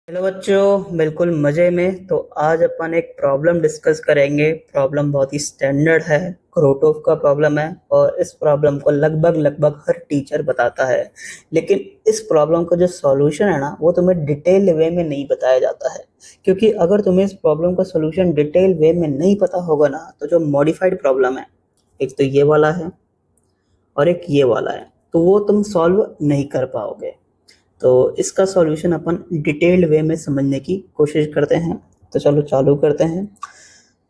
Hello बच्चों, बिल्कुल मज़े में। तो आज अपन एक प्रॉब्लम डिस्कस करेंगे। प्रॉब्लम बहुत ही स्टैंडर्ड है, क्रोटोफ का प्रॉब्लम है और इस प्रॉब्लम को लगभग लगभग हर टीचर बताता है। लेकिन इस प्रॉब्लम का जो सॉल्यूशन है ना, वो तुम्हें डिटेल वे में नहीं बताया जाता है, क्योंकि अगर तुम्हें इस प्रॉब्लम का सॉल्यूशन डिटेल वे में नहीं पता होगा ना, तो जो मॉडिफाइड प्रॉब्लम है, एक तो ये वाला है और एक ये वाला है, तो वो तुम सॉल्व नहीं कर पाओगे। तो इसका सॉल्यूशन अपन डिटेल्ड वे में समझने की कोशिश करते हैं। तो चलो चालू करते हैं।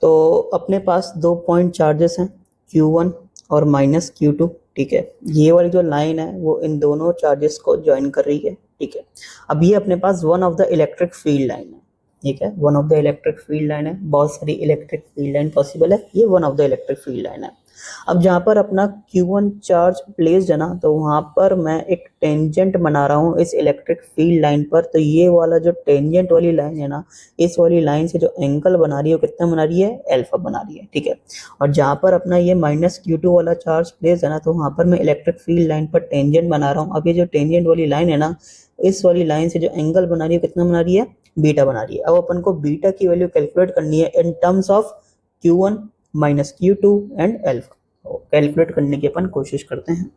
तो अपने पास दो पॉइंट चार्जेस हैं, Q1 और माइनस Q2। ठीक है, ये वाली जो लाइन है वो इन दोनों चार्जेस को ज्वाइन कर रही है। ठीक है, अब ये अपने पास one of the electric field line है। ठीक है, one of the electric field line है। बहुत सारी इलेक्ट्रिक फील्ड लाइन पॉसिबल है, ये one of the electric field line है। अब जहाँ पर अपना Q1 चार्ज प्लेस्ड है ना, तो वहां पर मैं एक टेंजेंट बना रहा हूँ इस इलेक्ट्रिक फील्ड लाइन पर। तो ये वाला जो टेंजेंट वाली लाइन है ना, इस वाली लाइन से जो एंगल बना रही है वो कितना बना रही है, अल्फा बना रही है। ठीक है, और जहाँ पर अपना ये माइनस Q2 वाला चार्ज प्लेस है ना, तो वहां पर मैं इलेक्ट्रिक फील्ड लाइन पर टेंजेंट बना रहा हूँ। अब ये जो टेंजेंट वाली लाइन है ना, इस वाली लाइन से जो एंगल बना रही है कितना बना रही है, बीटा बना रही है। अब अपन को बीटा की वैल्यू कैलकुलेट करनी है in terms of Q1 minus Q2 and alpha. Calculate करने की अपन कोशिश करते हैं।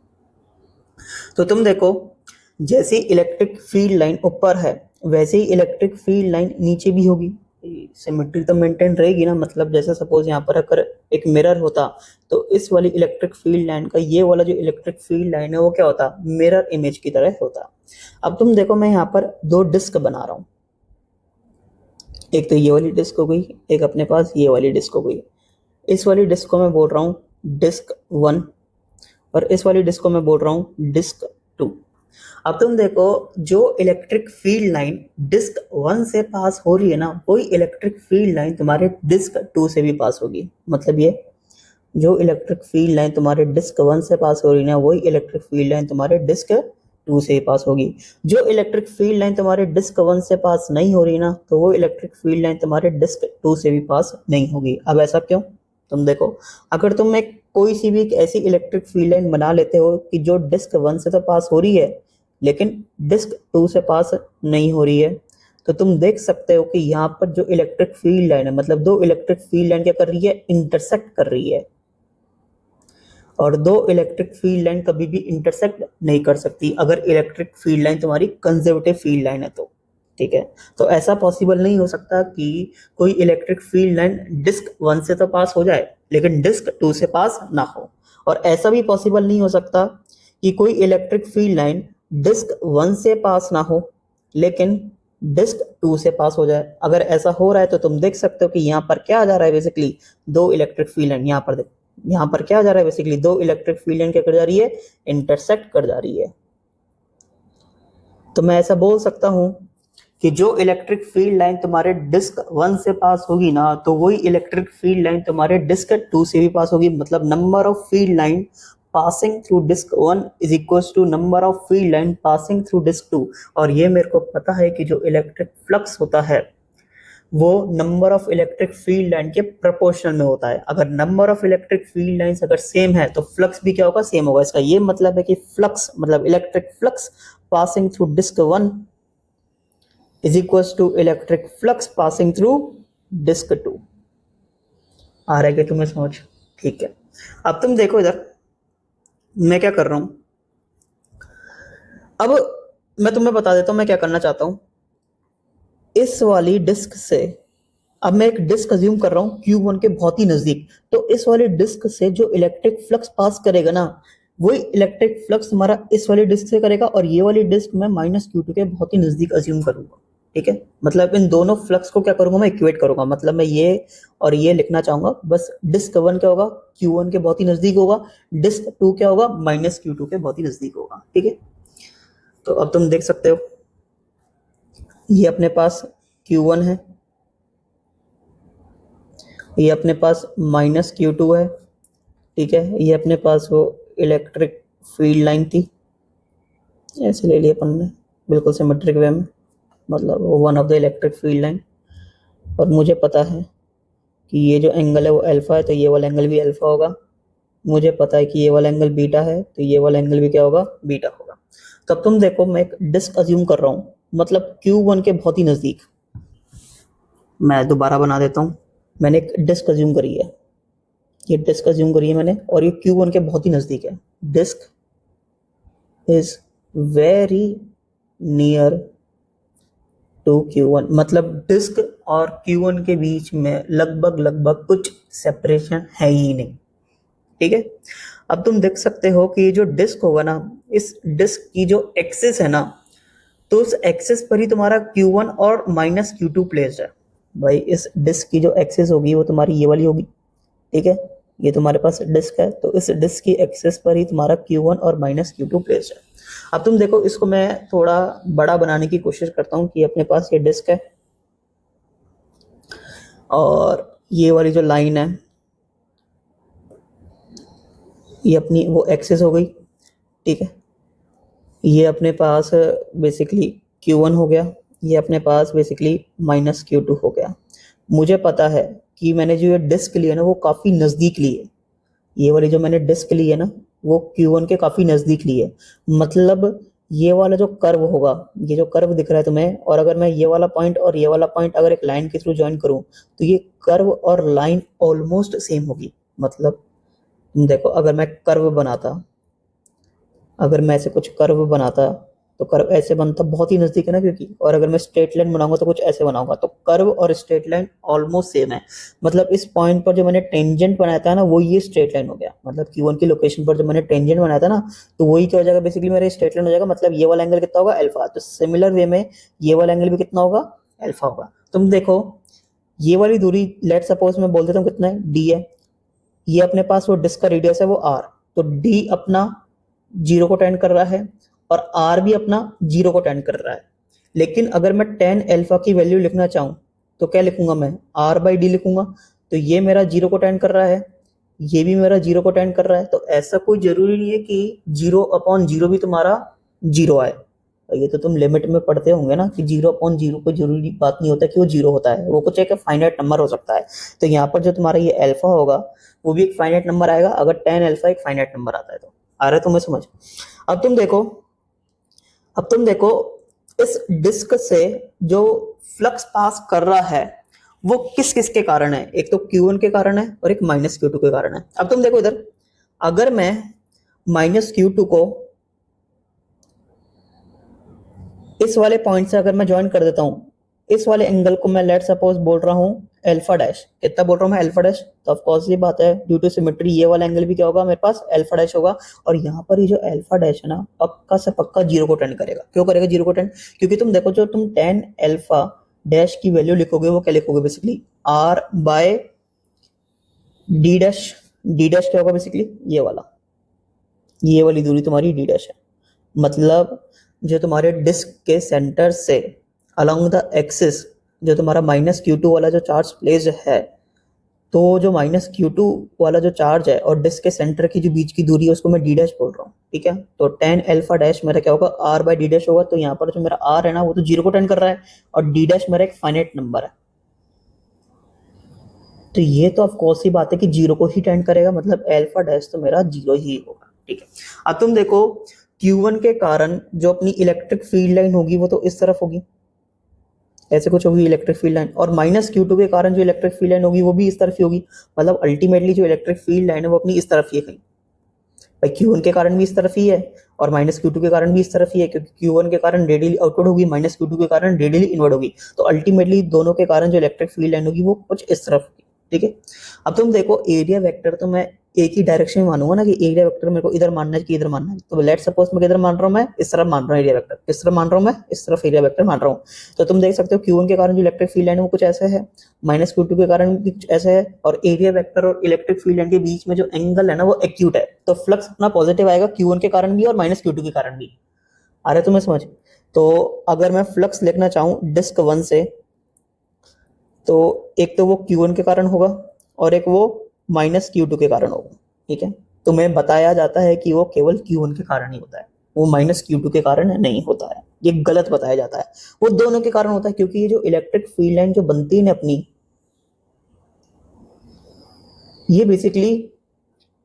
तो तुम देखो, जैसे इलेक्ट्रिक फील्ड लाइन ऊपर है, वैसे ही इलेक्ट्रिक फील्ड लाइन नीचे भी होगी। सिमेट्री तो मेंटेन रहेगी ना। मतलब जैसे सपोज यहाँ पर अगर एक मिरर होता, तो इस वाली इलेक्ट्रिक फील्ड लाइन का ये वाला जो इलेक्ट्रिक फील्ड लाइन है वो क्या होता, मिरर इमेज की तरह होता। अब तुम देखो, मैं यहाँ पर दो डिस्क बना रहा हूँ। एक तो ये वाली डिस्क हो गई, एक अपने पास ये वाली डिस्क हो गई। इस वाली डिस्क को मैं बोल रहा हूँ डिस्क 1 और इस वाली डिस्क को मैं बोल रहा हूँ डिस्क 2। अब तुम देखो, जो इलेक्ट्रिक फील्ड लाइन डिस्क 1 से पास हो रही है ना, वही इलेक्ट्रिक फील्ड लाइन तुम्हारे डिस्क 2 से भी पास होगी। मतलब ये जो इलेक्ट्रिक फील्ड लाइन तुम्हारे डिस्क 1 से पास हो रही है ना, वही इलेक्ट्रिक फील्ड लाइन तुम्हारे डिस्क 2 से पास होगी। जो इलेक्ट्रिक फील्ड लाइन तुम्हारे डिस्क 1 से पास नहीं हो रही ना, तो वो इलेक्ट्रिक फील्ड लाइन तुम्हारे डिस्क 2 से भी पास नहीं होगी। अब ऐसा क्यों? तुम देखो, अगर तुम एक कोई सी भी एक ऐसी इलेक्ट्रिक फील्ड लाइन बना लेते हो कि जो डिस्क 1 से तो पास हो रही है, लेकिन डिस्क 2 से पास नहीं हो रही है, तो तुम देख सकते हो कि यहाँ पर जो इलेक्ट्रिक फील्ड लाइन है, मतलब दो इलेक्ट्रिक फील्ड लाइन क्या कर रही है, इंटरसेक्ट कर रही है। और दो इलेक्ट्रिक फील्ड लाइन कभी भी इंटरसेक्ट नहीं कर सकती अगर इलेक्ट्रिक फील्ड लाइन तुम्हारी कंजर्वेटिव फील्ड लाइन है तो। ठीक है, तो ऐसा पॉसिबल नहीं हो सकता कि कोई इलेक्ट्रिक फील्ड लाइन डिस्क 1 से तो पास हो जाए लेकिन डिस्क 2 से पास ना हो। और ऐसा भी पॉसिबल नहीं हो सकता कि कोई इलेक्ट्रिक फील्ड लाइन डिस्क 1 से पास ना हो लेकिन डिस्क 2 से पास हो जाए। अगर ऐसा हो रहा है तो तुम देख सकते हो कि यहाँ पर क्या आ जा रहा है, बेसिकली दो इलेक्ट्रिक फील्ड लाइन। यहाँ पर क्या जा रहा है, बेसिकली दो इलेक्ट्रिक फील्ड लाइन क्या कर जा रही है, इंटरसेक्ट कर जा रही है। तो मैं ऐसा बोल सकता हूं कि जो इलेक्ट्रिक फील्ड लाइन तुम्हारे डिस्क 1 से पास होगी ना, तो वही इलेक्ट्रिक फील्ड लाइन तुम्हारे डिस्क 2 से भी पास होगी। मतलब number of field line passing through disc 1 is equal to number of field line passing through disc 2। और ये मेरे को पता है कि जो इलेक्ट्रिक फ्लक्स होता है वो number of electric field line के प्रोपोर्शनल में होता है। अगर number of electric field lines अगर सेम है तो फ्लक्स भी क्या होगा, सेम होगा। इसका ये मतलब है कि फ्लक्स मतलब electric flux passing through disc 1 is equal to electric flux passing through disc 2। आ रहा है कि तुम्हें समझ? ठीक है, अब तुम देखो इधर मैं क्या कर रहा हूं। अब मैं तुम्हें बता देता हूं मैं क्या करना चाहता हूं। इस वाली डिस्क से अब मैं एक डिस्क अज्यूम कर रहा हूँ Q1 के बहुत ही नजदीक। तो इस वाले डिस्क से जो इलेक्ट्रिक फ्लक्स पास करेगा ना, वही इलेक्ट्रिक फ्लक्स हमारा इस वाली डिस्क से करेगा। और ये वाली डिस्क मैं माइनस Q2 के बहुत ही नजदीक अज्यूम करूंगा। ठीक है, मतलब इन दोनों फ्लक्स को क्या करूंगा, मैं इक्वेट करूंगा। मतलब मैं ये और ये लिखना चाहूंगा। बस डिस्क 1 क्या होगा, Q1 के बहुत ही नजदीक होगा। डिस्क 2 क्या होगा, माइनस Q2 के बहुत ही नजदीक होगा। ठीक है, तो अब तुम देख सकते हो ये अपने पास Q1 है, ये अपने पास माइनस Q2 है। ठीक है, ये अपने पास वो इलेक्ट्रिक फील्ड लाइन थी, ऐसे ले लिया अपन ने बिल्कुल सिमेट्रिक वे में, मतलब वो one of the electric field line. और मुझे पता है कि ये जो एंगल है वो अल्फा है, तो ये वाला एंगल भी अल्फा होगा। मुझे पता है कि ये वाला एंगल बीटा है, तो ये वाला एंगल भी क्या होगा, बीटा होगा। तो अब तुम देखो, मैं एक डिस्क अज्यूम कर रहा हूँ मतलब Q1 के बहुत ही नज़दीक। मैं दोबारा बना देता हूँ। मैंने एक डिस्क अज्यूम करी है, ये डिस्क अज्यूम करी है मैंने, और ये Q1 के बहुत ही नज़दीक है। Disc is very near to Q1, मतलब डिस्क और Q1 के बीच में लगभग लगभग कुछ सेपरेशन है ही नहीं। ठीक है, अब तुम देख सकते हो कि ये जो डिस्क होगा ना, इस डिस्क की जो एक्सिस है ना, तो उस एक्सिस पर ही तुम्हारा Q1 और माइनस Q2 प्लेस्ड है। भाई इस डिस्क की जो एक्सिस होगी वो तुम्हारी ये वाली होगी। ठीक है, ये तुम्हारे पास डिस्क है, तो इस डिस्क की एक्सिस पर ही तुम्हारा Q1 और माइनस Q2 प्लेस्ड है। अब तुम देखो, इसको मैं थोड़ा बड़ा बनाने की कोशिश करता हूँ कि अपने पास ये डिस्क है और ये वाली जो लाइन है ये अपनी वो एक्सिस हो गई। ठीक है, ये अपने पास बेसिकली Q1 हो गया, ये अपने पास बेसिकली माइनस Q2 हो गया। मुझे पता है कि मैंने जो ये डिस्क ली है ना वो काफ़ी नज़दीक ली है। ये वाली जो मैंने डिस्क ली है ना वो Q1 के काफ़ी नज़दीक ली है। मतलब ये वाला जो कर्व होगा, ये जो कर्व दिख रहा है तुम्हें, और अगर मैं ये वाला पॉइंट और ये वाला पॉइंट अगर एक लाइन के थ्रू ज्वाइन करूँ तो ये कर्व और लाइन ऑलमोस्ट सेम होगी। मतलब देखो, अगर मैं कर्व बनाता, अगर मैं ऐसे कुछ कर्व बनाता तो कर्व ऐसे बनता, बहुत ही नज़दीक है ना क्योंकि, और अगर मैं स्ट्रेट लाइन बनाऊंगा तो कुछ ऐसे बनाऊंगा, तो कर्व और स्ट्रेट लाइन ऑलमोस्ट सेम है। मतलब इस पॉइंट पर जो मैंने टेंजेंट बनाया था ना वो ये स्ट्रेट लाइन हो गया। मतलब Q1 की लोकेशन पर जो मैंने टेंजेंट बनाया था ना, तो वही क्या हो जाएगा, बेसिकली मेरा स्ट्रेट लाइन हो जाएगा। मतलब ये वाला एंगल कितना होगा, अल्फा। तो सिमिलर वे में ये वाला एंगल भी कितना होगा, अल्फा होगा। तुम देखो, ये वाली दूरी लेट सपोज मैं बोल देता हूँ कितना है, डी है। ये अपने पास वो डिस्क का रेडियस है वो आर, तो डी अपना जीरो को टेंड कर रहा है और आर भी अपना जीरो को टेंड कर रहा है। लेकिन अगर मैं टेन अल्फा की वैल्यू लिखना चाहूँ तो क्या लिखूंगा, मैं आर बाई डी लिखूंगा। तो ये मेरा जीरो को टेंड कर रहा है, ये भी मेरा जीरो को टेंड कर रहा है, तो ऐसा कोई जरूरी नहीं है कि जीरो अपॉन जीरो भी तुम्हारा जीरो आए। ये तो तुम लिमिट में पढ़ते होंगे ना कि जीरो अपॉन जीरो कोई जरूरी बात नहीं होता कि वो जीरो होता है, वो कुछ एक फाइनाइट नंबर हो सकता है। तो यहाँ पर जो तुम्हारा ये अल्फा होगा वो भी एक फाइनाइट नंबर आएगा, अगर टेन अल्फा एक फाइनाइट नंबर आता है तो। आ रहा है तुम्हें समझ? अब तुम देखो, अब तुम देखो इस डिस्क से जो फ्लक्स पास कर रहा है वो किस किस के कारण है। एक तो Q1 के कारण है और एक माइनस Q2 के कारण है। अब तुम देखो इधर, अगर मैं माइनस Q2 को इस वाले पॉइंट से अगर मैं ज्वाइन कर देता हूँ, इस वाले एंगल को मैं लेट सपोज बोल रहा हूँ अल्फा डैश। कितना बोल रहा हूँ मैं, अल्फा डैश। तो ऑफ कोर्स ये बात है, ड्यू टू सिमेट्री ये वाला एंगल भी क्या होगा मेरे पास, अल्फा डैश होगा। और यहाँ पर ये जो अल्फा डैश है ना पक्का से पक्का जीरो को टेंड करेगा। क्यों करेगा जीरो को टेंड, क्योंकि तुम देखो जो तुम टेन अल्फा डैश की वैल्यू लिखोगे वो क्या लिखोगे, basically R by D dash. D dash क्या होगा, बेसिकली ये वाला, ये वाली दूरी तुम्हारी डी डैश है। मतलब जो तुम्हारे डिस्क के सेंटर से अलोंग द एक्सिस जो तुम्हारा माइनस Q2 वाला जो चार्ज प्लेस है, तो जो माइनस Q2 वाला जो चार्ज है और डिस्क के सेंटर की जो बीच की दूरी है उसको मैं डी डैश बोल रहा हूँ। ठीक है, तो टेन अल्फा डैश मेरा क्या होगा, आर बाय डी डैश होगा। तो यहाँ पर जो मेरा आर है ना वो तो जीरो को टेंड कर रहा है और डी डैश मेरा एक फाइनाइट नंबर है, तो ये तो ऑफ कोर्स ही बात है कि जीरो को ही टेंड करेगा, मतलब अल्फा डैश तो मेरा जीरो ही होगा। ठीक है, अब तुम देखो Q1 के कारण जो अपनी इलेक्ट्रिक फील्ड लाइन होगी वो तो इस तरफ होगी, ऐसे कुछ होगी इलेक्ट्रिक फील्ड लाइन, और माइनस Q2 के कारण जो इलेक्ट्रिक फील्ड लाइन होगी वो भी इस तरफ ही होगी। मतलब अल्टीमेटली जो इलेक्ट्रिक फील्ड लाइन है वो अपनी इस तरफ ही है कहीं। भाई Q1 के कारण भी इस तरफ ही है और माइनस Q2 के कारण भी इस तरफ ही है, क्योंकि Q1 के कारण रेडियली आउटवर्ड होगी, माइनस Q2 के कारण रेडियली इनवर्ड होगी। तो अल्टीमेटली दोनों के कारण जो इलेक्ट्रिक फील्ड लाइन होगी वो कुछ इस तरफ होगी। ठीक है, अब तुम देखो एरिया वेक्टर तो मैं एक ही डायरेक्शन में मानूंगा ना, कि एरिया वेक्टर मेरे को इधर मानना है कि इधर मानना है। तो लेट सपोज मैं किधर मान रहा हूँ, मैं इस तरफ मान रहा हूँ एरिया वेक्टर, किस तरफ मान रहा हूँ मैं, इस तरफ एरिया वेक्टर मान रहा हूँ। तो तुम देख सकते हो Q1 के कारण जो इलेक्ट्रिक फील्ड लाइन है वो कुछ ऐसा है, माइनस Q2 के कारण भी कुछ ऐसा है, और एरिया वेक्टर और इलेक्ट्रिक फील्ड लाइन के बीच में जो एंगल है ना वो एक्यूट है। तो फ्लक्स अपना पॉजिटिव आएगा Q1 के कारण भी और माइनस Q2 के कारण भी। आ रहा है तुम्हें समझ? तो अगर मैं फ्लक्स लिखना चाहूँ डिस्क 1 से, तो एक तो वो Q1 के कारण होगा और एक वो माइनस Q2 के कारण होगा। ठीक है, तुम्हें बताया जाता है कि वो केवल Q1 के कारण ही होता है, वो माइनस Q2 के कारण नहीं होता है, ये गलत बताया जाता है। वो दोनों के कारण होता है, क्योंकि ये जो इलेक्ट्रिक फील्ड लाइन जो बनती है ना अपनी, ये बेसिकली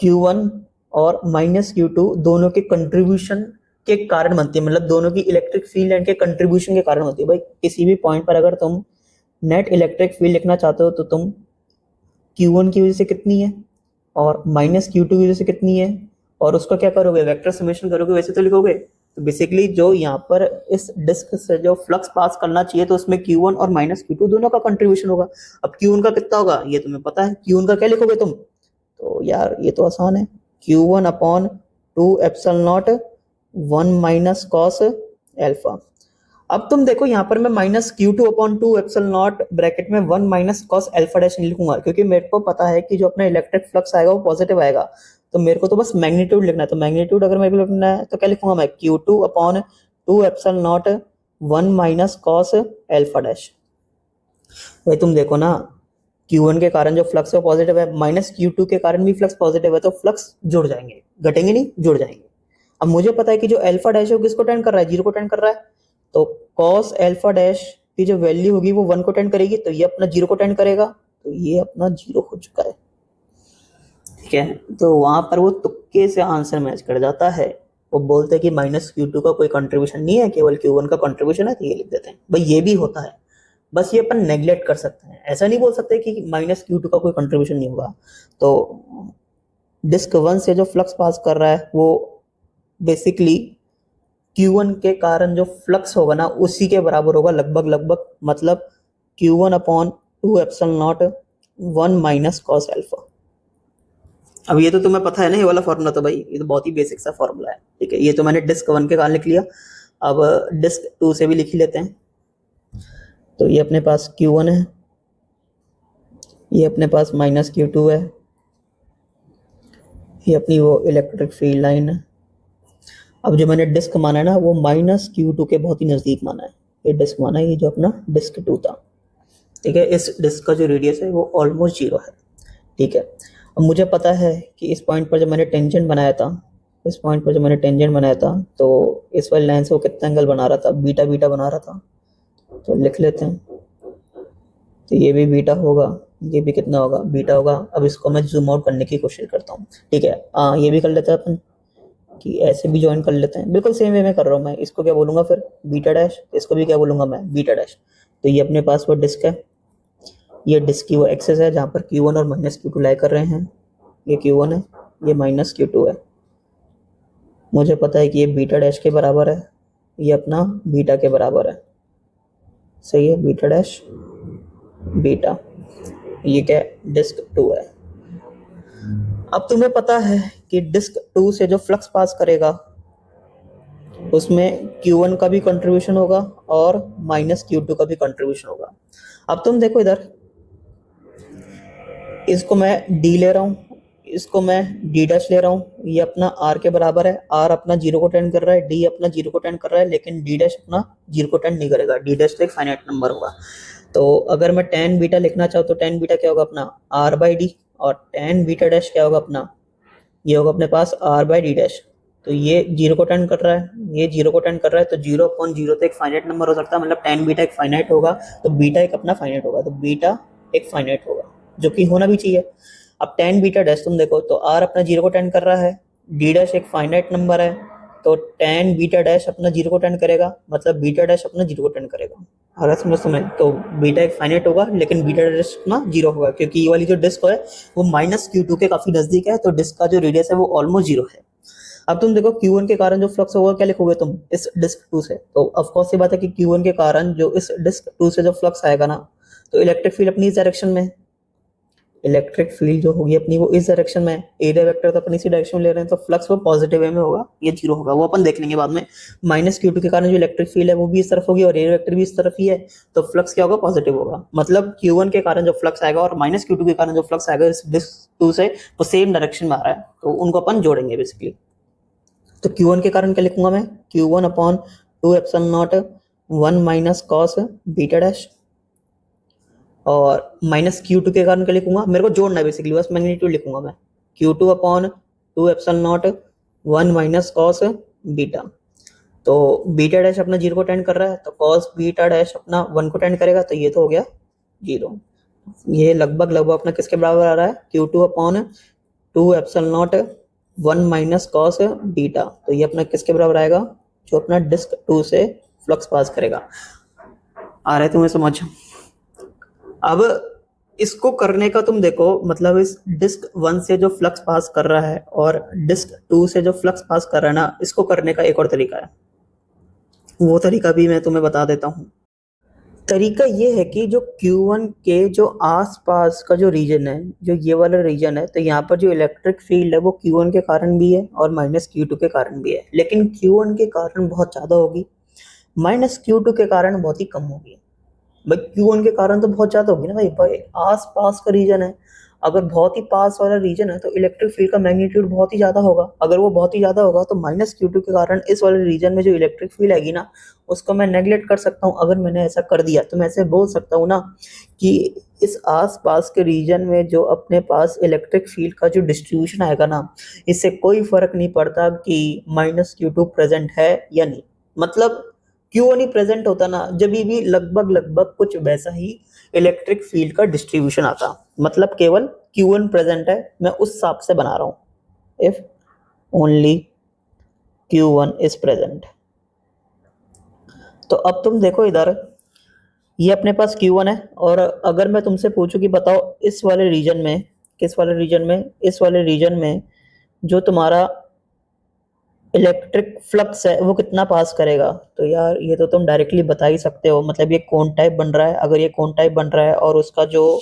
Q1 और माइनस Q2 दोनों के कंट्रीब्यूशन के कारण बनती है, मतलब दोनों की इलेक्ट्रिक फील्ड लाइन के कंट्रीब्यूशन के कारण बनती है। भाई किसी भी पॉइंट पर अगर तुम नेट इलेक्ट्रिक फील्ड लिखना चाहते हो तो तुम Q1 की वजह से कितनी है और माइनस Q2 की वजह से कितनी है, और उसका क्या करोगे, वेक्टर समेशन करोगे, वैसे तो लिखोगे। तो बेसिकली जो यहाँ पर इस डिस्क से जो फ्लक्स पास करना चाहिए तो उसमें Q1 और माइनस Q2 दोनों का कंट्रीब्यूशन होगा। अब Q1 का कितना होगा ये तुम्हें पता है, Q1 का क्या लिखोगे तुम, तो यार ये तो आसान है, Q1 upon 2 epsilon not 1 minus cos alpha. अब तुम देखो यहाँ पर मैं minus Q2 upon 2 epsilon not bracket में 1 माइनस कॉस एल्फा डैश नहीं लिखूंगा, क्योंकि मेरे को पता है कि जो अपना इलेक्ट्रिक फ्लक्स आएगा वो पॉजिटिव आएगा। तो मेरे को तो बस मैग्नीट्यूड लिखना है, तो मैग्नीट्यूड अगर मेरे को लिखना है तो क्या लिखूंगा मैं, Q2 upon 2 epsilon not 1 minus cos alpha dash. भाई तुम देखो ना, Q1 के कारण जो फ्लक्स है वो पॉजिटिव है, माइनस Q2 के कारण भी फ्लक्स पॉजिटिव है, तो फ्लक्स जुड़ जाएंगे, घटेंगे नहीं, जुड़ जाएंगे। अब मुझे पता है कि जो एल्फा डैश है वो किसको टेंड कर रहा है, जीरो को टेंड कर रहा है। तो कॉस एल्फा डैश की जो वैल्यू होगी वो 1 को टेंड करेगी, तो ये अपना जीरो को टेंड करेगा, तो ये अपना जीरो हो चुका है। ठीक है, तो वहां पर वो तुक्के से आंसर मैच कर जाता है। वो बोलते हैं कि माइनस Q2 का कोई कंट्रीब्यूशन नहीं है, केवल Q1 का कंट्रीब्यूशन है, तो ये लिख देते हैं। भाई ये भी होता है, बस ये अपन नेग्लेक्ट कर सकते हैं, ऐसा नहीं बोल सकते कि माइनस Q2 का कोई कंट्रीब्यूशन नहीं होगा। तो डिस्क 1 से जो फ्लक्स पास कर रहा है वो बेसिकली Q1 के कारण जो फ्लक्स होगा ना उसी के बराबर होगा लगभग लगभग, मतलब Q1 upon 2 epsilon not 1 minus cos alpha. अब ये तो तुम्हें पता है ना, ये वाला फॉर्मूला, तो भाई ये तो बहुत ही बेसिक सा फॉर्मूला है। ठीक है, ये तो मैंने डिस्क 1 के कारण लिख लिया, अब डिस्क 2 से भी लिख ही लेते हैं। तो ये अपने पास Q1 है, ये अपने पास माइनस Q2 है, ये अपनी वो इलेक्ट्रिक फील्ड लाइन है। अब जो मैंने डिस्क माना है ना वो माइनस Q2 के बहुत ही नज़दीक माना है, ये डिस्क माना है, ये जो अपना डिस्क 2 था। ठीक है, इस डिस्क का जो रेडियस है वो ऑलमोस्ट जीरो है। ठीक है, अब मुझे पता है कि इस पॉइंट पर जब मैंने टेंजेंट बनाया था, इस पॉइंट पर जब मैंने टेंजेंट बनाया था तो इस वाली लाइन से वो कितना एंगल बना रहा था, बीटा बीटा बना रहा था। तो लिख लेते हैं, तो ये भी बीटा होगा, ये भी कितना होगा, बीटा होगा। अब इसको मैं जूम आउट करने की कोशिश करता हूँ। ठीक है, ये भी कर लेते हैं अपन कि ऐसे भी ज्वाइन कर लेते हैं, बिल्कुल सेम वे में कर रहा हूँ मैं। इसको क्या बोलूंगा फिर, बीटा डैश, इसको भी क्या बोलूंगा मैं, बीटा डैश। तो ये अपने पास वो डिस्क है, ये डिस्क की वो एक्सेस है जहाँ पर Q1 और माइनस Q2 लाई कर रहे हैं। ये Q1 है, ये माइनस Q2 है। मुझे पता है कि ये बीटा डैश के बराबर है, ये अपना बीटा के बराबर है। सही है, बीटा डैश बीटा, ये क्या है, डिस्क 2 है। अब तुम्हें पता है कि डिस्क 2 से जो फ्लक्स पास करेगा उसमें Q1 का भी कंट्रीब्यूशन होगा और माइनस Q2 का भी कंट्रीब्यूशन होगा। अब तुम देखो इधर, इसको मैं D ले रहा हूँ, इसको मैं D डैश ले रहा हूँ, ये अपना R के बराबर है, R अपना जीरो को टेंड कर रहा है, D अपना जीरो को टेंड कर रहा है, लेकिन D डैश अपना जीरो को टेंड नहीं करेगा, D डैश तो एक फाइनाइट नंबर होगा। तो अगर मैं tan बीटा लिखना चाहूँ तो tan बीटा क्या होगा अपना R बाई डी, और tan बीटा डैश क्या होगा अपना, ये होगा अपने पास R बाई डी डैश। तो ये जीरो को टेंड कर रहा है, ये जीरो को टेंड कर रहा है, तो जीरो अपॉन जीरो तो एक फाइनाइट नंबर हो सकता है, मतलब tan बीटा एक फाइनाइट होगा, तो बीटा एक अपना फाइनाइट होगा, तो बीटा एक फाइनाइट होगा, जो कि होना भी चाहिए। अब tan बीटा डैश तुम देखो तो R अपना जीरो को टेंड कर रहा है, D डैश एक फाइनाइट नंबर है, तो tan बीटा डैश अपना जीरो को टेंड करेगा, मतलब बीटा डैश अपना जीरो को टेंड करेगा। अगर समझ तो बीटा एक फाइनाइट होगा लेकिन बीटा डैश अपना जीरो होगा, क्योंकि ये वाली जो डिस्क है वो माइनस Q2 के काफी नजदीक है, तो डिस्क का जो रेडियस है वो ऑलमोस्ट जीरो है। अब तुम देखो Q1 के कारण जो फ्लक्स होगा क्या लिखोगे तुम इस डिस्क 2 से, तो ऑफ कोर्स ये बात है कि Q1 के कारण जो इस डिस्क 2 से जो फ्लक्स आएगा ना, तो इलेक्ट्रिक फील्ड अपनी इस डायरेक्शन में, इलेक्ट्रिक फील्ड जो होगी अपनी वो इस डायरेक्शन में, एरिया वेक्टर तो अपन इसी डायरेक्शन में ले रहे हैं, तो फ्लक्स वो पॉजिटिव वे में होगा, ये जीरो होगा, वो अपन देख लेंगे बाद में। माइनस Q2 के कारण जो इलेक्ट्रिक फील्ड है वो भी इस तरफ होगी और एरिया वेक्टर भी इस तरफ ही है, तो फ्लक्स क्या होगा, पॉजिटिव होगा। मतलब Q1 के कारण जो फ्लक्स आएगा और माइनस Q2 के कारण जो फ्लक्स आएगा इस डिस्क 2 से वो सेम डायरेक्शन में आ रहा है, तो उनको अपन जोड़ेंगे बेसिकली। तो Q1 के कारण क्या लिखूंगा मैं, Q1 upon 2 epsilon not 1 minus cos beta dash, और माइनस Q2 के कारण क्या लिखूंगा, मेरे को जोड़ना है बेसिकली, बस मैग्नीट्यूड लिखूंगा मैं, Q2 upon 2 epsilon not 1 minus cos beta. तो बीटा डैश अपना जीरो को टेंड कर रहा है, तो कॉस बीटा डैश अपना 1 को टेंड करेगा, तो ये तो हो गया जीरो। ये लगभग लगभग अपना किसके बराबर आ रहा है, Q2 upon 2 epsilon not 1 minus cos beta, तो ये अपना किसके बराबर आएगा, जो अपना डिस्क 2 से फ्लक्स पास करेगा। आ रहा है तुम्हें समझ। अब इसको करने का तुम देखो, मतलब इस डिस्क 1 से जो फ्लक्स पास कर रहा है और डिस्क 2 से जो फ्लक्स पास कर रहा है ना, इसको करने का एक और तरीका है, वो तरीका भी मैं तुम्हें बता देता हूँ। तरीका ये है कि जो Q1 के जो आसपास का जो रीजन है, जो ये वाला रीजन है, तो यहाँ पर जो इलेक्ट्रिक फील्ड है वो Q1 के कारण भी है और माइनस Q2 के कारण भी है, लेकिन Q1 के कारण बहुत ज़्यादा होगी, माइनस Q2 के कारण बहुत ही कम होगी। भाई Q1 के कारण तो बहुत ज़्यादा होगी ना भाई, आस पास का रीजन है, अगर बहुत ही पास वाला रीजन है तो इलेक्ट्रिक फील्ड का मैग्नीट्यूड बहुत ही ज़्यादा होगा, अगर वो बहुत ही ज़्यादा होगा तो माइनस Q2 के कारण इस वाले रीजन में जो इलेक्ट्रिक फील्ड आएगी ना, उसको मैं नेगलेक्ट कर सकता हूँ। अगर मैंने ऐसा कर दिया तो मैं ऐसे बोल सकता हूँ ना कि इस आस पास के रीजन में जो अपने पास इलेक्ट्रिक फील्ड का जो डिस्ट्रीब्यूशन आएगा ना, इससे कोई फर्क नहीं पड़ता कि माइनस Q2 प्रेजेंट है या नहीं, मतलब Q1 ही प्रेजेंट होता ना, जब भी लगभग लगभग कुछ वैसा ही इलेक्ट्रिक फील्ड का डिस्ट्रीब्यूशन आता, मतलब केवल Q1 प्रेजेंट है, मैं उस हिसाब से बना रहा हूँ। If only Q1 is present. तो अब तुम देखो इधर, ये अपने पास Q1 है, और अगर मैं तुमसे पूछूं कि बताओ इस वाले रीजन में, किस वाले रीजन में, इस वाले रीजन में जो तुम्हारा इलेक्ट्रिक फ्लक्स है वो कितना पास करेगा, तो यार ये तो तुम डायरेक्टली बता ही सकते हो, मतलब ये कोन टाइप बन रहा है, अगर ये कोन टाइप बन रहा है और उसका जो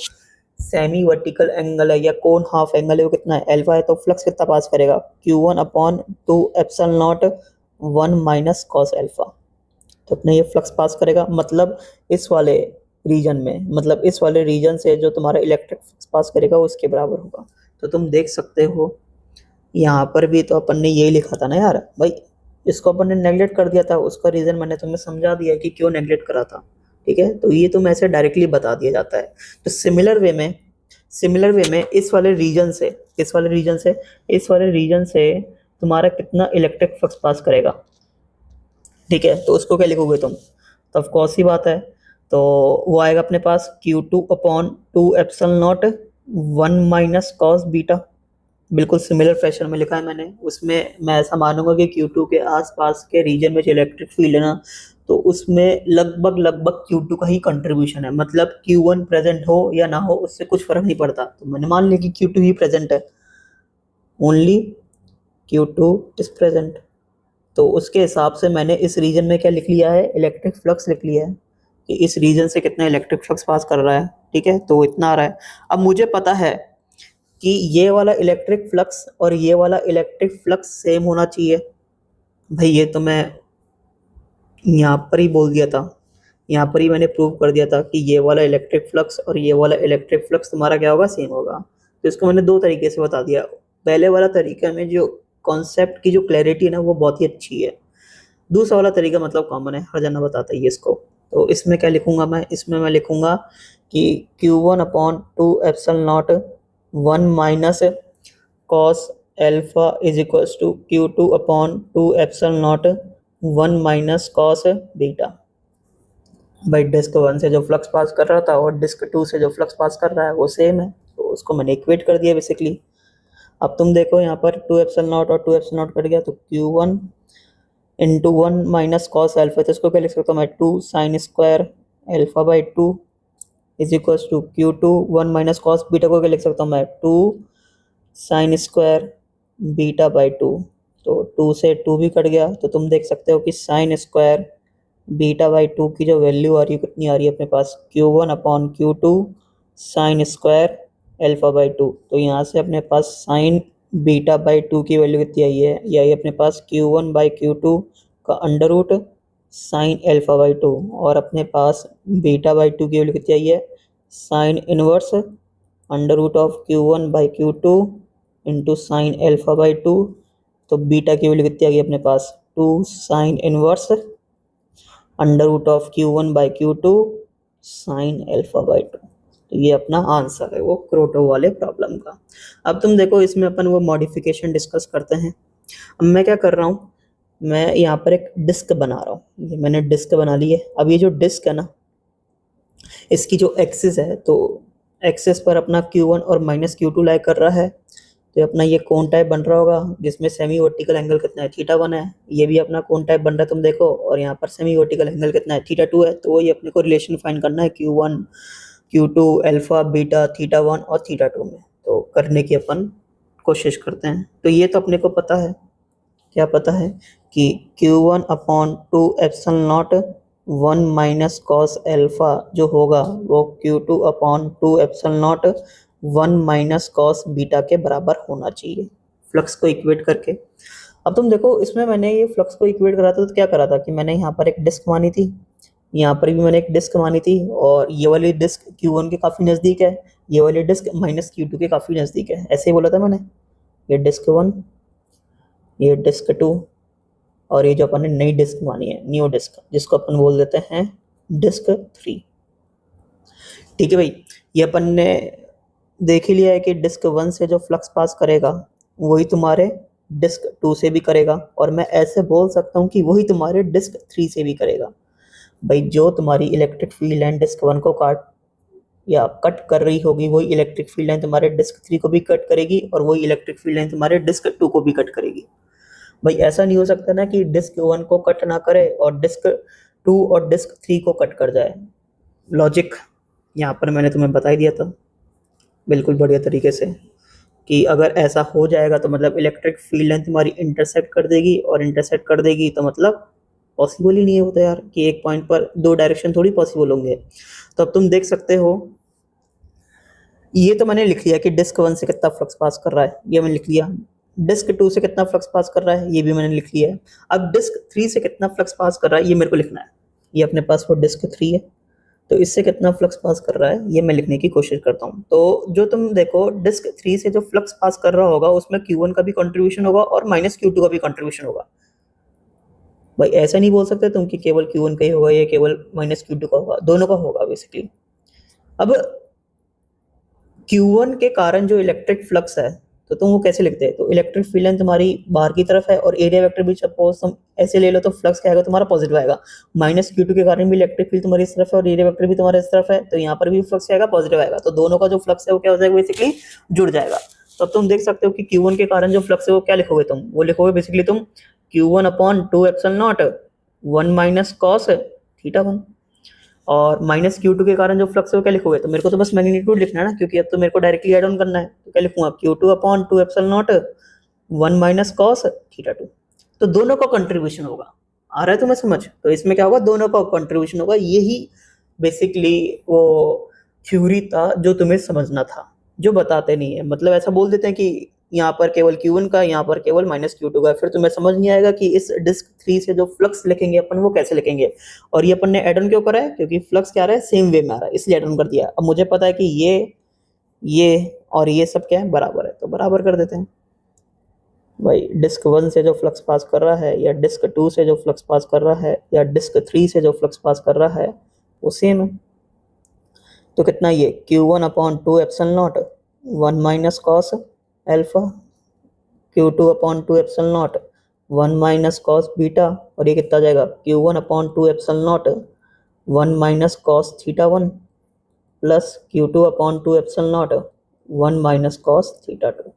सेमी वर्टिकल एंगल है या कोन हाफ एंगल है वो कितना है, अल्फा है, तो फ्लक्स कितना पास करेगा, Q1 upon 2 epsilon not 1 minus cos alpha, तो अपने ये फ्लक्स पास करेगा, मतलब इस वाले रीजन में, मतलब इस वाले रीजन से जो तुम्हारा इलेक्ट्रिक फ्लक्स पास करेगा वो उसके बराबर होगा। तो तुम देख सकते हो यहाँ पर भी तो अपन ने यही लिखा था ना यार भाई, इसको अपन ने नेगलेक्ट कर दिया था, उसका रीजन मैंने तुम्हें समझा दिया कि क्यों नेगलेक्ट करा था, ठीक है, तो ये तुम ऐसे डायरेक्टली बता दिया जाता है। तो सिमिलर वे में इस वाले रीजन से, इस वाले रीजन से, इस वाले रीजन से तुम्हारा कितना इलेक्ट्रिक फ्लक्स पास करेगा, ठीक है, तो उसको क्या लिखोगे तुम, तो ऑफ कोर्स ही बात है, तो वो आएगा अपने पास Q2 upon 2 epsilon not 1 minus cos beta, बिल्कुल सिमिलर फैशन में लिखा है मैंने, उसमें मैं ऐसा मानूंगा कि Q2 के आसपास के रीजन में जो इलेक्ट्रिक फील्ड है ना, तो उसमें लगभग लगभग Q2 का ही कंट्रीब्यूशन है, मतलब Q1 प्रेजेंट हो या ना हो उससे कुछ फर्क नहीं पड़ता, तो मैंने मान लिया कि Q2 ही प्रेजेंट है, ओनली Q2 इज प्रेजेंट, तो उसके हिसाब से मैंने इस रीजन में क्या लिख लिया है, इलेक्ट्रिक फ्लक्स लिख लिया है कि इस रीजन से कितना इलेक्ट्रिक फ्लक्स पास कर रहा है, ठीक है, तो इतना आ रहा है। अब मुझे पता है कि ये वाला इलेक्ट्रिक फ्लक्स और ये वाला इलेक्ट्रिक फ्लक्स सेम होना चाहिए, भाई ये तो मैं यहाँ पर ही बोल दिया था, यहाँ पर ही मैंने प्रूव कर दिया था कि ये वाला इलेक्ट्रिक फ्लक्स और ये वाला इलेक्ट्रिक फ्लक्स तुम्हारा क्या होगा, सेम होगा, तो इसको मैंने दो तरीके से बता दिया। पहले वाला तरीका में जो कॉन्सेप्ट की जो क्लैरिटी है ना वो बहुत ही अच्छी है, दूसरा वाला तरीका मतलब कॉमन है, हर जना बताता है इसको। तो इसमें क्या लिखूंगा मैं, इसमें मैं लिखूंगा कि Q1 upon 2 epsilon not 1 minus cos alpha is equals to Q2 upon 2 epsilon not 1 minus cos beta. भाई डिस्क 1 से जो फ्लक्स पास कर रहा था और डिस्क 2 से जो फ्लक्स पास कर रहा है वो सेम है, तो उसको मैंने इक्वेट कर दिया बेसिकली। अब तुम देखो यहाँ पर 2 एप्सिलॉन नॉट और 2 एप्सिलॉन नॉट कट गया, तो Q1 into 1 minus cos alpha, तो इसको क्या लिख सकता हूँ मैं, 2 sine square alpha by 2 is equals to Q2 1 minus cos beta को क्या लिख सकता हूँ मैं, 2 साइन स्क्वायर बीटा बाई 2, तो 2 से 2 भी कट गया, तो तुम देख सकते हो कि साइन स्क्वायर बीटा बाई 2 की जो वैल्यू आ रही है कितनी आ रही है अपने पास, Q1 upon Q2 sign square alpha by 2, तो यहाँ से अपने पास साइन बीटा बाई 2 की वैल्यू कितनी आई है, ये आई अपने पास Q1 बाई Q2 का under root sine alpha by 2, और अपने पास बीटा बाई 2 की वैल्यू कितनी आई है, sine inverse under root of Q1 by Q2 into sine alpha by 2, तो बीटा की वैल्यू कितनी आ गई अपने पास, 2 sine inverse under root of Q1 by Q2 sine alpha by 2, तो ये अपना आंसर है वो क्रोटो वाले प्रॉब्लम का। अब तुम देखो इसमें अपन वो मॉडिफिकेशन डिस्कस करते हैं। अब मैं क्या कर रहा हूँ, मैं यहाँ पर एक डिस्क बना रहा हूँ, ये मैंने डिस्क बना ली है। अब ये जो डिस्क है ना, इसकी जो एक्सिस है, तो एक्सिस पर अपना Q1 और माइनस Q2 लाई कर रहा है, तो ये अपना ये कोन टाइप बन रहा होगा जिसमें सेमी वर्टिकल एंगल कितना है, θ1 है। ये भी अपना कोन टाइप बन रहा है, तुम देखो, और यहाँ पर सेमी वर्टिकल एंगल कितना है, θ2 है। तो ये अपने को रिलेशन फाइंड करना है Q1 Q2 अल्फा बीटा θ1 और θ2 में। तो करने की अपन कोशिश करते हैं। तो ये तो अपने को पता है, क्या पता है कि Q1 upon 2 epsilon not 1 minus cos alpha जो होगा वो Q2 upon 2 epsilon not 1 minus cos beta के बराबर होना चाहिए, फ्लक्स को इक्वेट करके। अब तुम देखो, इसमें मैंने ये फ्लक्स को इक्वेट करा था तो क्या करा था कि मैंने यहाँ पर एक डिस्क मानी थी, यहाँ पर भी मैंने एक डिस्क मानी थी, और ये वाली डिस्क Q1 के काफ़ी नज़दीक है, ये वाली डिस्क माइनस Q2 के काफ़ी नज़दीक है, ऐसे ही बोला था मैंने। ये डिस्क 1, ये डिस्क 2, और ये जो अपन ने नई डिस्क मानी है, न्यू डिस्क, जिसको अपन बोल देते हैं डिस्क 3। ठीक है भाई, ये अपन ने देख ही लिया है कि डिस्क 1 से जो फ्लक्स पास करेगा वही तुम्हारे डिस्क 2 से भी करेगा, और मैं ऐसे बोल सकता हूँ कि वही तुम्हारे डिस्क 3 से भी करेगा। भाई जो तुम्हारी इलेक्ट्रिक फील्ड लाइन डिस्क 1 को काट या कट कर रही होगी, वही इलेक्ट्रिक फील्ड लाइन तुम्हारे डिस्क 3 को भी कट करेगी, और वही इलेक्ट्रिक फील्ड लाइन तुम्हारे डिस्क 2 को भी कट करेगी। भाई ऐसा नहीं हो सकता ना कि डिस्क 1 को कट ना करे और डिस्क 2 और डिस्क 3 को कट कर जाए। लॉजिक यहाँ पर मैंने तुम्हें बता ही दिया था बिल्कुल बढ़िया तरीके से कि अगर ऐसा हो जाएगा तो मतलब इलेक्ट्रिक फील्ड लाइन तुम्हारी इंटरसेक्ट कर देगी, और इंटरसेक्ट कर देगी तो मतलब पॉसिबल ही नहीं होता यार कि एक पॉइंट पर दो डायरेक्शन थोड़ी पॉसिबल होंगे। तो अब तुम देख सकते हो, ये तो मैंने लिख लिया कि डिस्क 1 से कितना फ्लक्स पास कर रहा है, ये मैंने लिख लिया। डिस्क 2 से कितना फ्लक्स पास कर रहा है, ये भी मैंने लिख लिया है। अब डिस्क 3 से कितना फ्लक्स पास कर रहा है ये मेरे को लिखना है। ये अपने पास वो डिस्क 3 है, तो इससे कितना फ्लक्स पास कर रहा है ये मैं लिखने की कोशिश करता हूँ। तो जो तुम देखो, डिस्क 3 से जो फ्लक्स पास कर रहा होगा उसमें Q1 का भी कंट्रीब्यूशन होगा और माइनस Q2 का भी कंट्रीब्यूशन होगा। भाई ऐसा नहीं बोल सकते तुम कि केवल Q1 का ही होगा या केवल माइनस Q2 का होगा, दोनों का होगा बेसिकली। अब Q1 के कारण जो इलेक्ट्रिक फ्लक्स है तो तुम वो कैसे लिखते हैं, तो इलेक्ट्रिक फील्ड लाइन तुम्हारी बाहर की तरफ है और एरिया वेक्टर भी सपोज तुम ऐसे ले लो तो फ्लक्स क्या आएगा तुम्हारा, पॉजिटिव आएगा। माइनस Q2 के कारण भी इलेक्ट्रिक फील्ड तुम्हारी इस तरफ है और एरिया वेक्टर भी तुम्हारे इस तरफ है, तो यहाँ पर भी फ्लक्स आएगा, पॉजिटिव आएगा। तो दोनों का जो फ्लक्स है वो क्या हो जाएगा, बेसिकली जुड़ जाएगा। तो अब तुम देख सकते हो कि Q1 के कारण जो फ्लक्स है वो क्या लिखोगे तुम, वो लिखोगे बेसिकली तुम Q1 upon 2 epsilon not 1 minus cos θ1, और माइनस Q2 के कारण जो फ्लक्स है वो क्या लिखोगे, तो मेरे को तो बस मैग्नीट्यूड लिखना है ना, क्योंकि अब तो मेरे को डायरेक्टली ऐड ऑन करना है। तो क्या लिखूंगा, Q2 upon 2 epsilon not 1 minus cos θ2। तो दोनों का कंट्रीब्यूशन होगा, आ रहा है तुम्हें समझ। तो इसमें क्या होगा, दोनों का कंट्रीब्यूशन होगा। यही बेसिकली वो थ्योरी था जो तुम्हें समझना था, जो बताते नहीं है। मतलब ऐसा बोल देते हैं कि यहाँ पर केवल Q1 का, यहाँ पर केवल माइनस Q2 का, फिर तुम्हें समझ नहीं आएगा कि इस डिस्क 3 से जो फ्लक्स लिखेंगे अपन वो कैसे लिखेंगे। और ये अपन ने एड ऑन क्यों करा है, क्योंकि फ्लक्स क्या आ रहा है, सेम वे में आ रहा है, इसलिए एड ऑन कर दिया। अब मुझे पता है कि ये और ये सब क्या है, बराबर है, तो बराबर कर देते हैं। भाई डिस्क 1 से जो फ्लक्स पास कर रहा है या डिस्क 2 से जो फ्लक्स पास कर रहा है या डिस्क 3 से जो फ्लक्स पास कर रहा है वो सेम है। तो कितना, ये Q1 upon 2 epsilon not 1 minus cos alpha, Q2 upon 2 epsilon not 1 minus cos beta, और ये कितना जाएगा, Q1 upon 2 epsilon not 1 minus cos θ1 plus Q2 upon 2 epsilon not 1 minus cos θ2।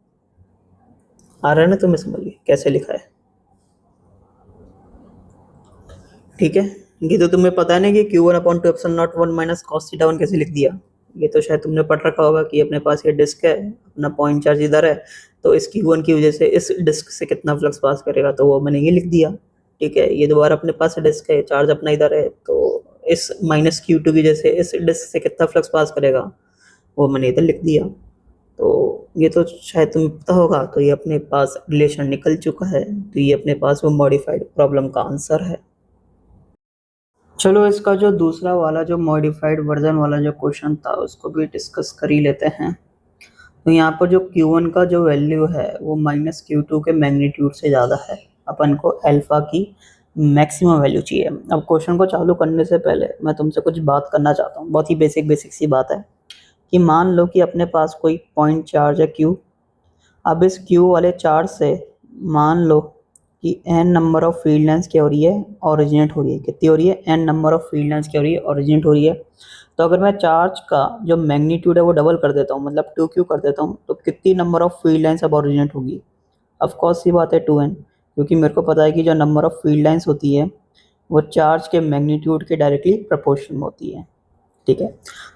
आ रहा है ना तुम्हें समझ कैसे लिखा है। ठीक है, ये तो तुम्हें पता है ना कि Q1 upon 2 epsilon not 1 minus cos θ1 कैसे लिख दिया। ये तो शायद तुमने पढ़ रखा होगा कि अपने पास ये डिस्क है, अपना पॉइंट चार्ज इधर है, तो इस Q1 की वजह से इस डिस्क से कितना फ्लक्स पास करेगा, तो वो मैंने ये लिख दिया। ठीक है, ये दोबारा अपने पास डिस्क है, चार्ज अपना इधर है, तो इस माइनस Q2 की वजह से इस डिस्क से कितना फ्लक्स पास करेगा वो मैंने इधर लिख दिया। तो ये तो शायद तुम्हें पता होगा, तो ये अपने पास रिलेशन निकल चुका है। तो ये अपने पास वो मॉडिफाइड प्रॉब्लम का आंसर है। चलो इसका जो दूसरा वाला जो मॉडिफाइड वर्जन वाला जो क्वेश्चन था उसको भी डिस्कस कर ही लेते हैं। तो यहाँ पर जो Q1 का जो वैल्यू है वो माइनस Q2 के मैग्नीट्यूड से ज़्यादा है। अपन को अल्फा की मैक्सिमम वैल्यू चाहिए। अब क्वेश्चन को चालू करने से पहले मैं तुमसे कुछ बात करना चाहता हूँ, बहुत ही बेसिक सी बात है कि मान लो कि अपने पास कोई पॉइंट चार्ज है Q। अब इस Q वाले चार्ज से मान लो कि n number of field lines क्या हो रही है, ओरिजिनेट हो रही है। कितनी हो रही है, n number of field lines क्या हो रही है, ओरिजिनेट हो रही है। तो अगर मैं चार्ज का जो मैग्नीट्यूड है वो डबल कर देता हूँ, मतलब 2q कर देता हूँ, तो कितनी नंबर ऑफ फील्ड लाइंस अब ओरिजिनेट होगी? ऑफ कोर्स सी बात है 2n, क्योंकि मेरे को पता है कि जो नंबर ऑफ फील्ड लाइंस होती है वो चार्ज के मैग्नीट्यूड के डायरेक्टली प्रोपोर्शनल होती है। ठीक है,